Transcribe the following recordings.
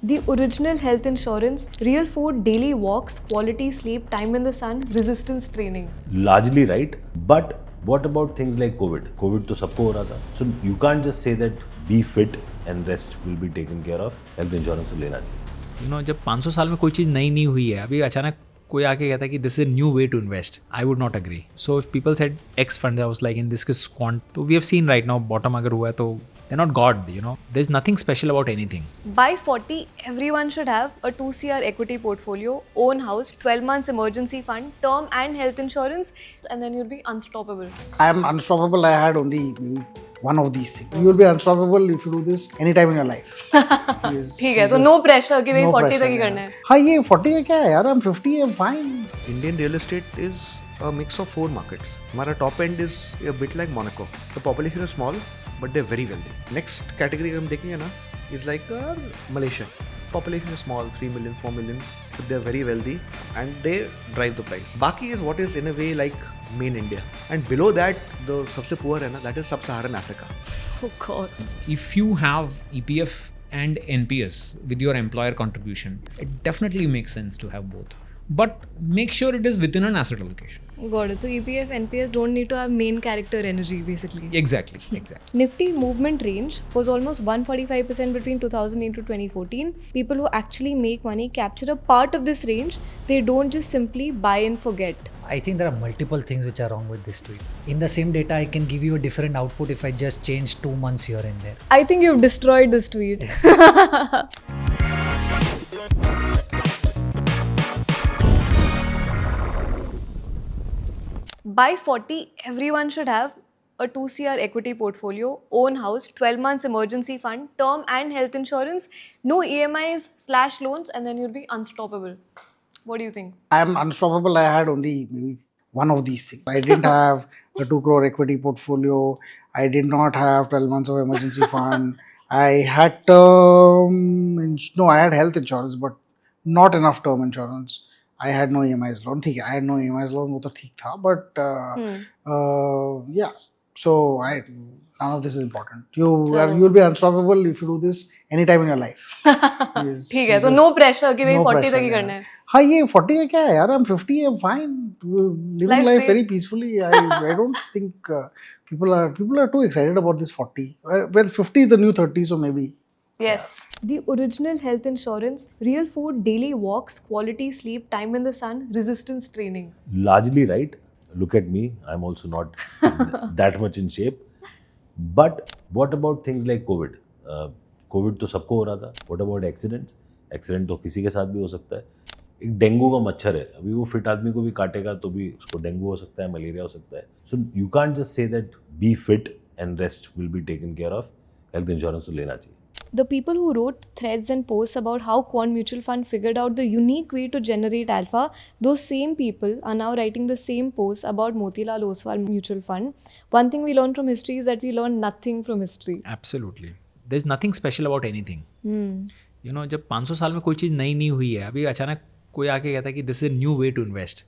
The original health insurance, real food, daily walks, quality sleep, time in the sun, resistance training. Largely right, but what about things like COVID? COVID तो सबको हो रहा था. So you can't just say that be fit and rest will be taken care of. Health insurance तो लेना चाहिए. जब 500 साल में कोई चीज़ नई नहीं हुई है, अभी अचानक कोई आके कहता है कि this is new way to invest, I would not agree. So if people said X fund, I was like in this किस क्वांट. तो we have seen right now bottom अगर हुआ है तो they not god, there is nothing special about anything. By 40, everyone should have a 2 CR equity portfolio, own house, 12 months emergency fund, term and health insurance, and then you'll be unstoppable. I am unstoppable. I had only maybe one of these things. You will be unstoppable if you do this anytime in your life. ठीक है, तो no pressure कि भाई 40 तक ही करना है. हाँ, ये 40 में क्या है यार? I'm 50, I'm fine. Indian real estate is a mix of 4 markets. हमारा top end is a bit like Monaco. The population is small, but they're very wealthy. Next category हम देखेंगे ना is like Malaysia. Population is small, 3 million, 4 million, but they're very wealthy and they drive the price. बाकी is what is in a way like main India. And below that, the सबसे poor है ना, that is Sub-Saharan Africa. Oh God. If you have EPF and NPS with your employer contribution, it definitely makes sense to have both. But make sure it is within an asset allocation. Got it. So EPF, NPS don't need to have main character energy basically. Exactly. Nifty movement range was almost 145% between 2008 to 2014. People who actually make money capture a part of this range. They don't just simply buy and forget. I think there are multiple things which are wrong with this tweet. In the same data, I can give you a different output if I just change 2 months here and there. I think you've destroyed this tweet. By 40, everyone should have a 2 CR equity portfolio, own house, 12 months emergency fund, term and health insurance, no EMIs/loans, and then you'll be unstoppable. What do you think? I am unstoppable. I had only maybe one of these things. I didn't have a 2 crore equity portfolio. I did not have 12 months of emergency fund. I had I had health insurance, but not enough term insurance. I had no EMIs loan. ठीक है, I had no EMIs loan, वो तो ठीक था, but yeah. So none of this is important. You'll be unstoppable if you do this anytime in your life. ठीक है, तो no pressure कि भाई No 40 pressure, तक ही yeah. करना है. हाँ, ये 40 में क्या है यार? I'm 50, I'm fine. Living Life's life great. very peacefully. I don't think people are too excited about this 40. Well, 50 is the new 30, so maybe. Yes. The original health insurance, real food, daily walks, quality sleep, time in the sun, resistance training. Largely right. Look at me. I'm also not that much in shape. But what about things like COVID? COVID तो सबको हो रहा था. What about accidents? Accident तो किसी के साथ भी हो सकता है. एक डेंगू का मच्छर है, अभी वो फिट आदमी को भी काटेगा तो भी उसको डेंगू हो सकता है, मलेरिया हो सकता है. So you can't just say that be fit and rest will be taken care of. Health insurance तो लेना चाहिए. The people who wrote threads and posts about how Quant Mutual Fund figured out the unique way to generate alpha, those same people are now writing the same posts about Motilal Oswal Mutual Fund. One thing we learn from history is that we learn nothing from history. Absolutely, there is nothing special about anything. जब 500 साल में कोई चीज़ नई नहीं हुई है, अभी अचानक कोई आके कहता है कि this is new way to invest,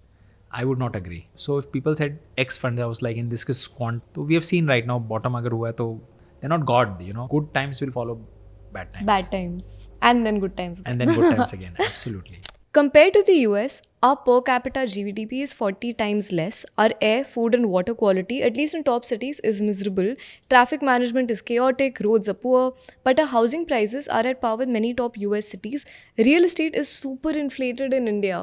I would not agree. So if people said X fund, I was like in this किस क्वांट. तो we have seen right now bottom अगर हुआ है तो they not god, good times will follow bad times. And then good times. And then good times again. Absolutely. Compared to the US, our per capita GDP is 40 times less. Our air, food, and water quality, at least in top cities, is miserable. Traffic management is chaotic, roads are poor, but our housing prices are at par with many top US cities. Real estate is super inflated in India.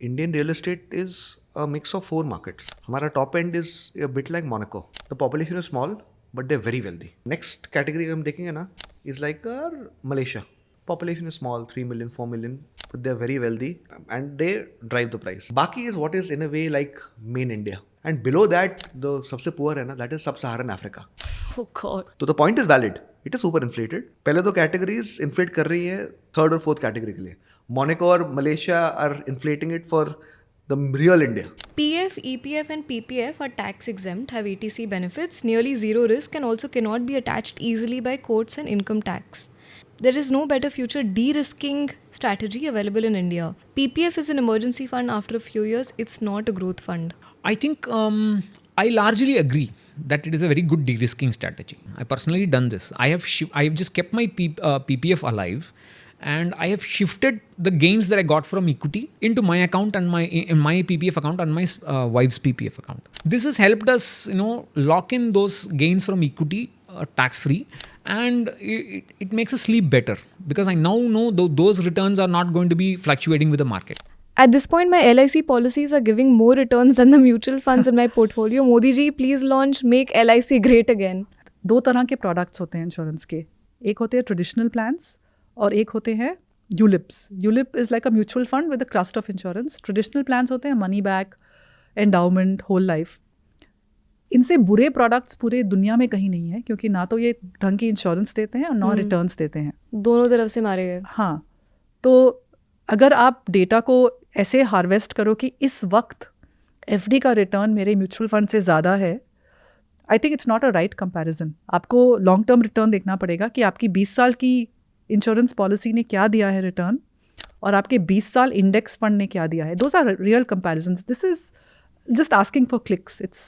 Indian real estate is a mix of 4 markets. हमारा top end is a bit like Monaco. The population is small, but they're very wealthy. Next category हम देखेंगे ना is like Malaysia. Population is small, 3 million, 4 million, but they're very wealthy and they drive the price. बाकी is what is in a way like main India. And below that, the सबसे poor है ना, that is Sub-Saharan Africa. Oh God. तो the point is valid. It is super inflated. पहले तो categories inflate कर रही है third और fourth category के लिए. Monaco और Malaysia are inflating it for the real India. PF, EPF, and PPF are tax exempt, have ETC benefits, nearly zero risk, and also cannot be attached easily by courts and income tax. There is no better future de-risking strategy available in India. PPF is an emergency fund after a few years. It's not a growth fund. I think I largely agree that it is a very good de-risking strategy. I personally done this. I have just kept my PPF alive and I have shifted the gains that I got from equity into my account and in my PPF account and my wife's PPF account. This has helped us, lock in those gains from equity tax free, and it makes us sleep better because I now know those returns are not going to be fluctuating with the market. At this point, my LIC policies are giving more returns than the mutual funds in my portfolio. Modi ji, please launch Make LIC Great Again. दो तरह के products होते हैं insurance के. एक होते हैं traditional plans और एक होते हैं ULIPs. ULIP is like a mutual fund with the crust of insurance. Traditional plans होते हैं money back, endowment, whole life. इनसे बुरे प्रोडक्ट्स पूरे दुनिया में कहीं नहीं है, क्योंकि ना तो ये ढंग की इंश्योरेंस देते हैं और ना रिटर्न्स देते हैं. दोनों तरफ से मारे गए. हाँ, तो अगर आप डेटा को ऐसे हार्वेस्ट करो कि इस वक्त एफडी का रिटर्न मेरे म्यूचुअल फंड से ज़्यादा है, I think it's not a right comparison. आपको लॉन्ग टर्म रिटर्न देखना पड़ेगा कि आपकी 20 साल की इंश्योरेंस पॉलिसी ने क्या दिया है रिटर्न और आपके 20 साल इंडेक्स फंड ने क्या दिया है. Those are real comparisons. This is just asking for clicks. It's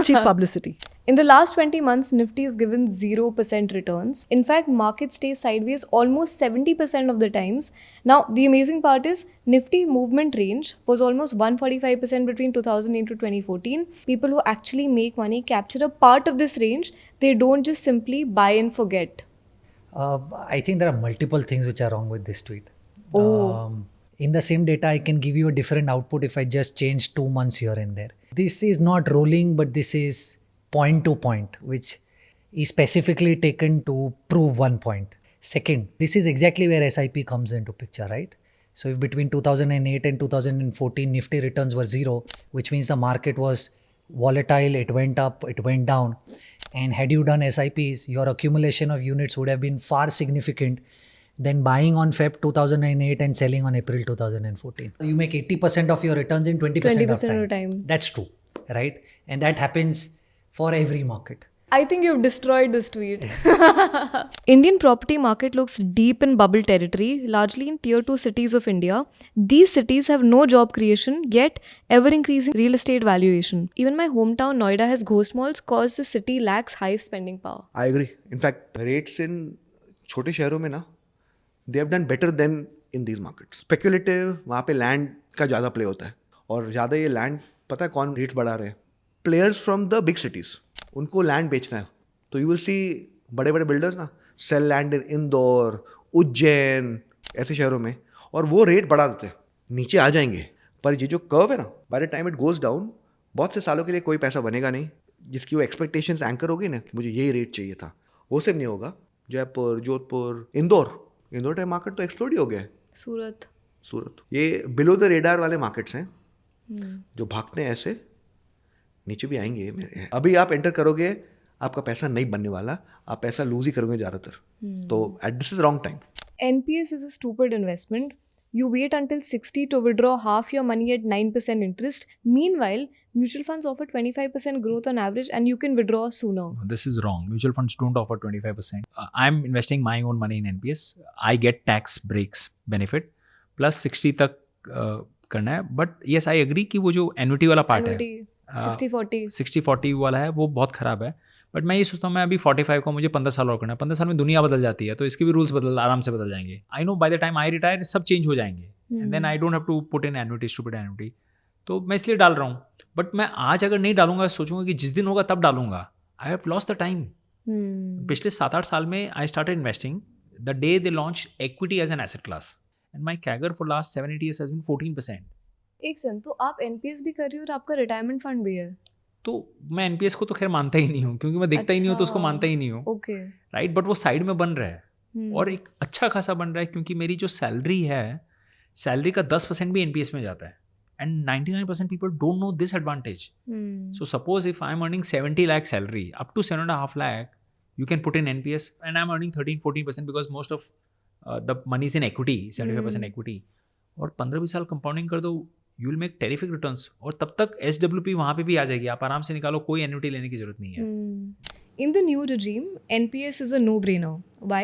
cheap publicity. In the last 20 months, Nifty has given 0% returns. In fact, market stays sideways almost 70% of the times. Now, the amazing part is Nifty movement range was almost 145% between 2008 to 2014. People who actually make money capture a part of this range. They don't just simply buy and forget. I think there are multiple things which are wrong with this tweet. Oh. In the same data, I can give you a different output if I just change 2 months here and there. This is not rolling, but this is point to point, which is specifically taken to prove one point. Second, this is exactly where SIP comes into picture, right? So if between 2008 and 2014, Nifty returns were 0, which means the market was volatile, it went up, it went down. And had you done SIPs, your accumulation of units would have been far significant than buying on Feb 2008 and selling on April 2014. You make 80% of your returns in 20% of time. That's true, right? And that happens for every market. I think you've destroyed this tweet. Indian property market looks deep in bubble territory, largely in tier 2 cities of India. These cities have no job creation, yet ever increasing real estate valuation. Even my hometown Noida has ghost malls cause the city lacks high spending power. I agree. In fact, rates in छोटे शहरों में ना, they have done better than in these markets. Speculative, वहाँ पे land का ज़्यादा play होता है और ज़्यादा ये लैंड पता है कौन रेट बढ़ा रहे हैं? Players from the big cities. उनको लैंड बेचना है, तो यू विल सी बड़े बड़े बिल्डर्स ना sell land in Indore, Ujjain, ऐसे शहरों में, और वो रेट बढ़ा देते हैं. नीचे आ जाएंगे, पर ये जो कर्व है ना, bye the time it goes down, बहुत से सालों के लिए कोई पैसा बनेगा नहीं. जिसकी वो एक्सपेक्टेशंस एंकर होगी ना कि मुझे यही रेट चाहिए था, वो सब नहीं होगा. जयपुर, जोधपुर, इंदौर टाइप मार्केट तो एक्सप्लोड ही हो गया है. सूरत ये बिलो द रेडार वाले मार्केट्स हैं जो भागते हैं ऐसे, नीचे भी आएंगे मेरे. अभी आप एंटर करोगे, आपका पैसा नहीं बनने वाला, आप पैसा लूज ही करोगे ज़्यादातर. तो at this is wrong time. NPS is a stupid investment. You wait until 60 to withdraw half your money at 9% interest. Meanwhile, mutual funds offer 25% growth on average and you can withdraw sooner. This is wrong. Mutual funds don't offer 25%. I'm investing my own money in NPS. I get tax breaks benefit plus 60 तक करना है. But yes, I agree कि वो जो annuity वाला part है, 60-40 वाला है, वो बहुत ख़राब है. बट मैं ये सोचता हूँ, मैं अभी 45 को मुझे 15 साल और करना है. 15 साल में दुनिया बदल जाती है, तो इसके भी रूल्स आराम से बदल जाएंगे. I know by the time I retire सब चेंज हो जाएंगे and then I don't have to put in annuity, stupid annuity. तो मैं इसलिए डाल रहा हूँ. बट मैं आज अगर नहीं डालूंगा, सोचूंगा कि जिस दिन होगा तब डालूंगा. I have lost the time. पिछले 7-8 साल में I started investing the day they launch equity as an asset class and my CAGR for last 7-8 years has been 14%. एक सेकंड, तो आप NPS भी कर रही हो और आपका रिटायरमेंट फंड भी है? तो मैं एनपीएस को तो खैर मानता ही नहीं हूँ, क्योंकि मैं देखता ही नहीं हूँ, तो उसको मानता ही नहीं हूँ. Okay, right. बट वो साइड में बन रहा है और एक अच्छा खासा बन रहा है, क्योंकि मेरी जो सैलरी है, सैलरी का 10% भी एनपीएस में जाता है and 99% people don't know this advantage. So suppose if I am earning 70 lakh salary, up to 7.5 lakh you can put in NPS and I'm earning 13-14% because most of the money is in equity, 75% equity. और 15-20 साल compounding कर दो, you will make terrific returns और तब तक SWP वहाँ पे भी आ जाएगी. आप आराम से निकालो, कोई एन्युटी लेने की जरूरत नहीं है. In the new regime, NPS is a no-brainer. Why?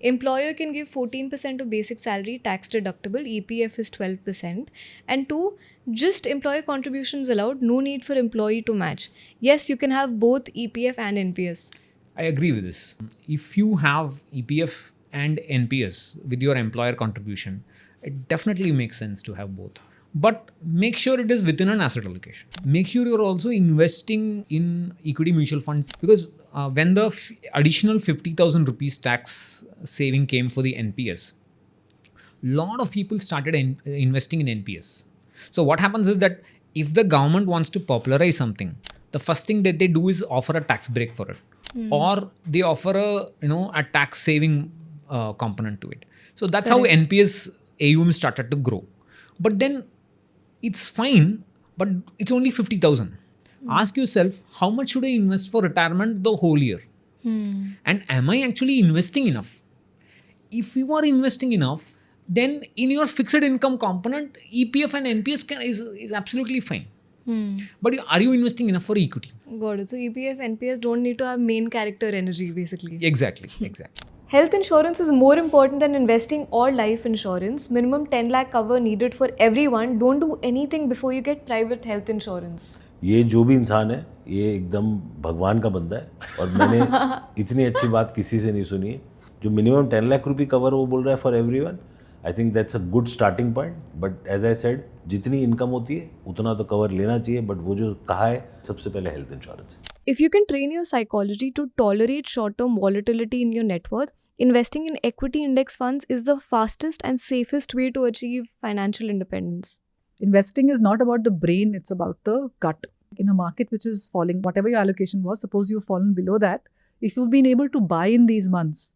Employer can give 14% of basic salary tax deductible, EPF is 12%. And 2, just employer contributions allowed, no need for employee to match. Yes, you can have both EPF and NPS. I agree with this. If you have EPF and NPS with your employer contribution, it definitely makes sense to have both. But make sure it is within an asset allocation. Make sure you're also investing in equity mutual funds, because when the additional 50,000 rupees tax saving came for the NPS, lot of people started investing in NPS. So what happens is that if the government wants to popularize something, the first thing that they do is offer a tax break for it, or they offer a tax saving component to it. So that's how NPS AUM started to grow. But then it's fine, but it's only 50,000. Ask yourself, how much should I invest for retirement the whole year? And am I actually investing enough? If you are investing enough, then in your fixed income component, EPF and NPS is absolutely fine. But are you investing enough for equity? Got it. So EPF, NPS don't need to have main character energy, basically. Exactly. Health insurance is more important than investing or life insurance. Minimum 10 lakh cover needed for everyone. Don't do anything before you get private health insurance. ये जो भी इंसान है ये एकदम भगवान का बंदा है, और मैंने इतनी अच्छी बात किसी से नहीं सुनी है. जो मिनिमम 10 लाख रुपये कवर वो बोल रहा है for everyone. I think that's a good starting point. But as I said, जितनी इनकम होती है उतना तो कवर लेना चाहिए. बट वो जो कहा है, सबसे पहले health insurance. If you can train your psychology to tolerate short-term volatility in your net worth, investing in equity index funds is the fastest and safest way to achieve financial independence. Investing is not about the brain, it's about the gut. In a market which is falling, whatever your allocation was, suppose you've fallen below that, if you've been able to buy in these months,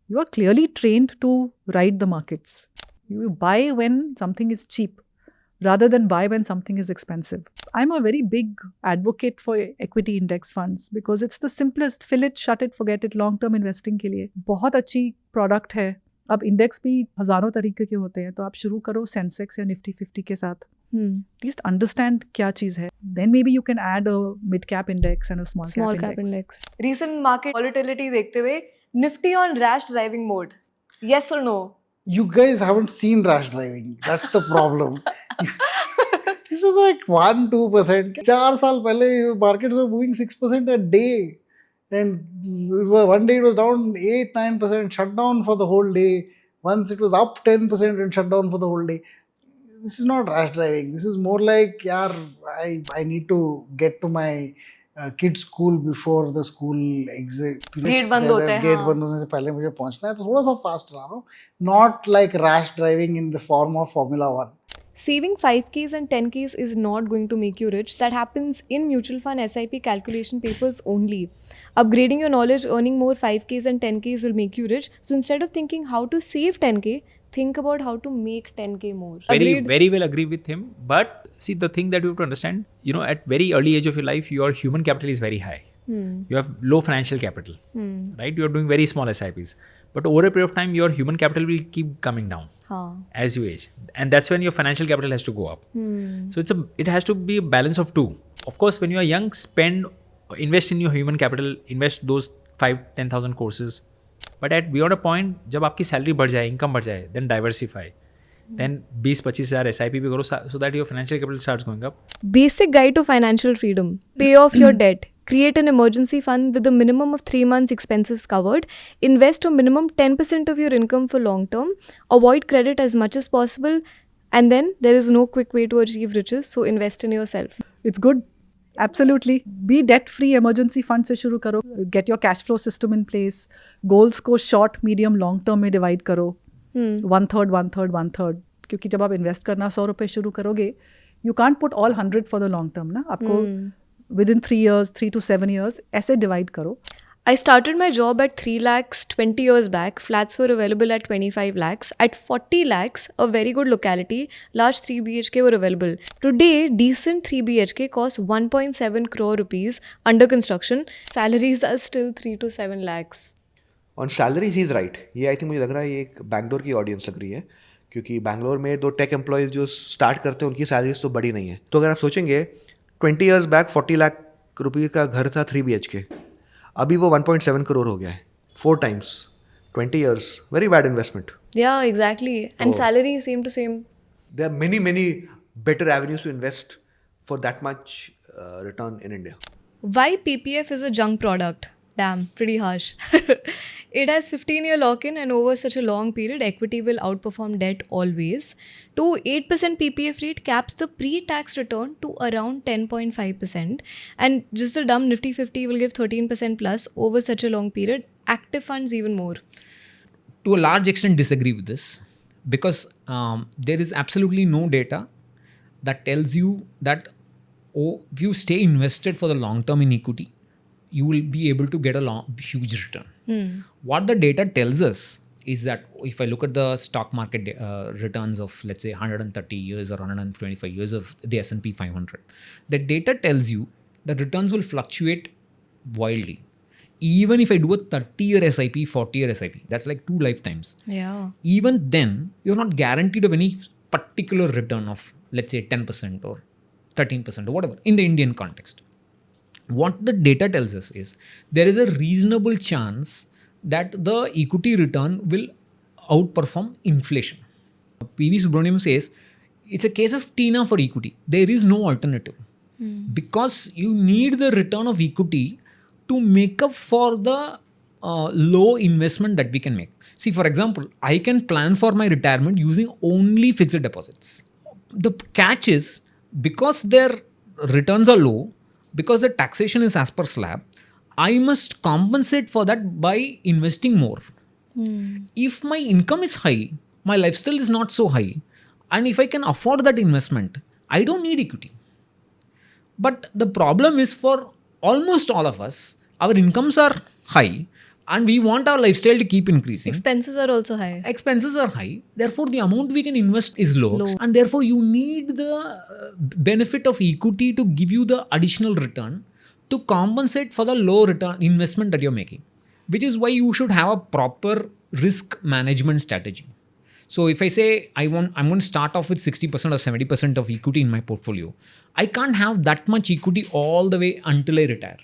you are clearly trained to ride the markets. You buy when something is cheap rather than buy when something is expensive. I'm a very big advocate for equity index funds because it's the simplest. Fill it, shut it, forget it. Long term investing के लिए बहुत अच्छी product है. अब index भी हजारों तरीके के होते हैं, तो आप शुरू करो सेंसेक्स या निफ्टी 50 के साथ. At least understand क्या चीज़ है. Then maybe you can add a mid cap index and a small cap index. Recent market volatility देखते हुए, Nifty on rash driving mode. Yes or no? You guys haven't seen rash driving. That's the problem. This is like 1-2%. 4 साल पहले markets were moving 6% a day. And one day it was down 8-9%, shut down for the whole day. Once it was up 10% and shut down for the whole day. This is not rash driving. This is more like, I need to get to my kids school before the school exit. Gate बंद होते हैं, Gate हाँ. बंद होने से पहले मुझे पहुंचना है, तो थोड़ा सा fast रहा हूँ. Not like rash driving in the form of Formula 1. Saving 5Ks and 10Ks is not going to make you rich. That happens in mutual fund SIP calculation papers only. Upgrading your knowledge, earning more 5Ks and 10Ks will make you rich. So instead of thinking how to save 10K, think about how to make 10K more. Very well agree with him. But see, the thing that you have to understand, at very early age of your life, your human capital is very high. You have low financial capital, right? You are doing very small SIPs. But over a period of time, your human capital will keep coming down as you age. And that's when your financial capital has to go up. So it has to be a balance of two. Of course, when you are young, invest in your human capital, invest those 5-10,000 courses. But at beyond a point, जब आपकी salary बढ़ जाए, income बढ़ जाए, then diversify. Then 20-25 हज़ार SIP भी करो, so that your financial capital starts going up. Basic guide to financial freedom. Pay off your debt. Create an emergency fund with a minimum of 3 months expenses covered. Invest a minimum 10% of your income for long term. Avoid credit as much as possible. And then there is no quick way to achieve riches. So invest in yourself. It's good. Absolutely. Be debt free. Emergency fund से शुरू करो. Get your cash flow system in place. Goals को short, medium, long term में divide करो. 1/3, 1/3, 1/3. क्योंकि जब आप invest करना 100 रुपए शुरू करोगे, you can't put all 100 for the long term ना. आपको within 3 years, 3 to 7 years, ऐसे divide करो. I started my job at 3 lakhs 20 years back. Flats were available at 25 lakhs. At 40 lakhs, a very good locality, large 3 BHK were available. Today, decent 3 BHK costs 1.7 crore rupees under construction. Salaries are still 3 to 7 lakhs. On salaries he is right. ये I think मुझे लग रहा है ये एक बैंगलोर की audience लग रही है, क्योंकि बैंगलोर में 2 टेक एम्प्लॉयज़ जो स्टार्ट करते हैं उनकी सैलरीज तो बड़ी नहीं है. तो अगर आप सोचेंगे 20 ईयर्स बैक 40 लाख रुपये का घर था 3 BHK, अभी वो 1.7 करोड़ हो गया है. 4 times. 20 years. Very bad investment. Yeah, exactly. And salary same to same. There are many better avenues to invest for that much return in India. Why PPF is a junk product? Damn, pretty harsh. It has 15-year lock-in, and over such a long period, equity will outperform debt always. To 8% PPF rate caps the pre-tax return to around 10.5%. And just the dumb Nifty 50 will give 13% plus over such a long period. Active funds even more. To a large extent disagree with this, because there is absolutely no data that tells you that if you stay invested for the long term in equity, you will be able to get a huge return. What the data tells us is that if I look at the stock market returns of, let's say, 130 years or 125 years of the S&P 500, the data tells you that returns will fluctuate wildly. Even if I do a 30-year SIP, 40-year SIP, that's like 2 lifetimes. Yeah. Even then, you're not guaranteed of any particular return of, let's say, 10% or 13% or whatever in the Indian context. What the data tells us is there is a reasonable chance that the equity return will outperform inflation. P.V. Subramaniam says it's a case of TINA for equity. There is no alternative. Because you need the return of equity to make up for the low investment that we can make. See, for example, I can plan for my retirement using only fixed deposits. The catch is, because their returns are low, because the taxation is as per slab, I must compensate for that by investing more. If my income is high, my lifestyle is not so high, and if I can afford that investment, I don't need equity. But the problem is, for almost all of us, our incomes are high and we want our lifestyle to keep increasing. Expenses are also high. Expenses are high. Therefore, the amount we can invest is low. And therefore, you need the benefit of equity to give you the additional return to compensate for the low return investment that you're making. Which is why you should have a proper risk management strategy. So if I say I'm going to start off with 60% or 70% of equity in my portfolio, I can't have that much equity all the way until I retire.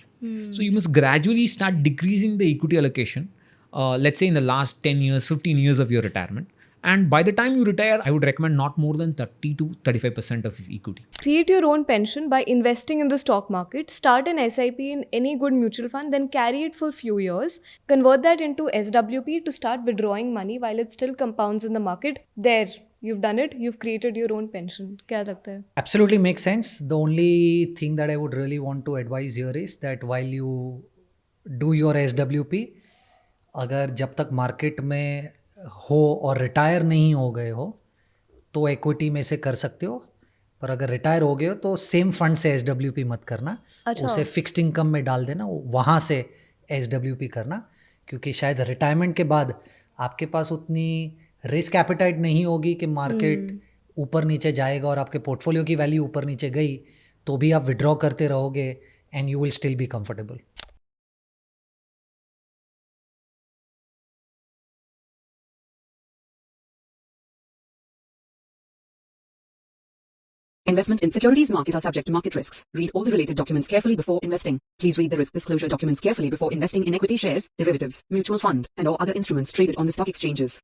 So you must gradually start decreasing the equity allocation, let's say in the last 10 years, 15 years of your retirement. And by the time you retire, I would recommend not more than 30 to 35% of equity. Create your own pension by investing in the stock market. Start an SIP in any good mutual fund, then carry it for a few years. Convert that into SWP to start withdrawing money while it still compounds in the market. There, you've done it. You've created your own pension. क्या लगता है? Absolutely makes sense. The only thing that I would really want to advise here is that while you do your SWP, अगर जब तक market में हो और retire नहीं हो गए हो तो एक्विटी में से कर सकते हो, पर अगर रिटायर हो गए हो तो सेम फंड से SWP मत करना. उसे फिक्स्ड इनकम में डाल देना, वहाँ से SWP करना, क्योंकि शायद रिटायरमेंट के बाद आपके पास उतनी रिस्क एपेटाइट नहीं होगी कि मार्केट ऊपर नीचे जाएगा और आपके पोर्टफोलियो की वैल्यू ऊपर नीचे गई तो भी आप विड्रॉ करते रहोगे and you will still be comfortable. Investment in securities market are subject to market risks. Read all the related documents carefully before investing. Please read the risk disclosure documents carefully before investing in equity shares, derivatives, mutual fund, and or other instruments traded on the stock exchanges.